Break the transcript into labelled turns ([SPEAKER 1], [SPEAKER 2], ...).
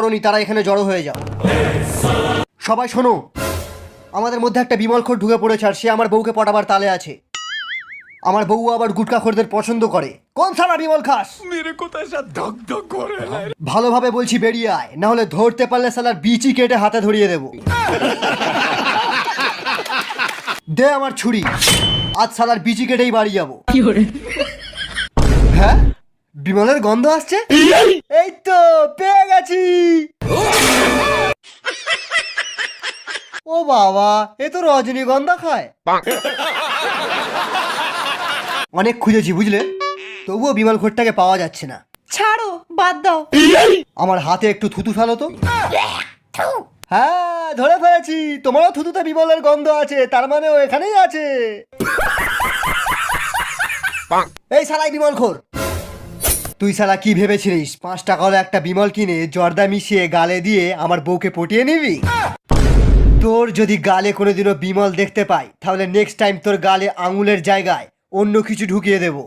[SPEAKER 1] করোনি তারা এখানে জড়ো হয়ে যাও। সবাই শোনো, আমাদের মধ্যে একটা বিমলখোর ঢুকে পড়েছে আর সে আমার বউকে পটাবার তালে আছে। আমার বউ আবার গুটকাখোরদের পছন্দ করে। কোন সারা বিমল খাস? ভালোভাবে বলছি বেরিয়ে আয়, না হলে ধরতে পারলে সালার বিচি কেটে হাতে ধরিয়ে দেব। দে আমার ছুরি, আজ সালার বিচি কেটেই বাড়ি যাবো। হ্যাঁ, বিমলের গন্ধ আসছে। এই তো পেয়ে গেছি। ও বাবা, এ তো রজনীগন্ধা খায়। অনেক খুঁজেছি বুঝলে, তবুও বিমল ঘোরটাকে পাওয়া যাচ্ছে না।
[SPEAKER 2] ছাড়ো, বাদ দাও।
[SPEAKER 1] আমার হাতে একটু থুতু ফেলো তো। হ্যাঁ, ধরে ফেলেছি, তোমারও থুতুতে বিমলের গন্ধ আছে, তার মানে ও এখানেই আছে। এই শালাই বিমল খোর, তুই শালা কি ভেবেছিলিস 5 টাকা হলে একটা বিমল কিনে জর্দা মিশিয়ে গালে দিয়ে আমার বউকে পটিয়ে নিবি? তোর যদি গালে কোনোদিনও বিমল দেখতে পাই, তাহলে নেক্সট টাইম তোর গালে আঙুলের জায়গায় অন্য কিছু ঢুকিয়ে দেবো।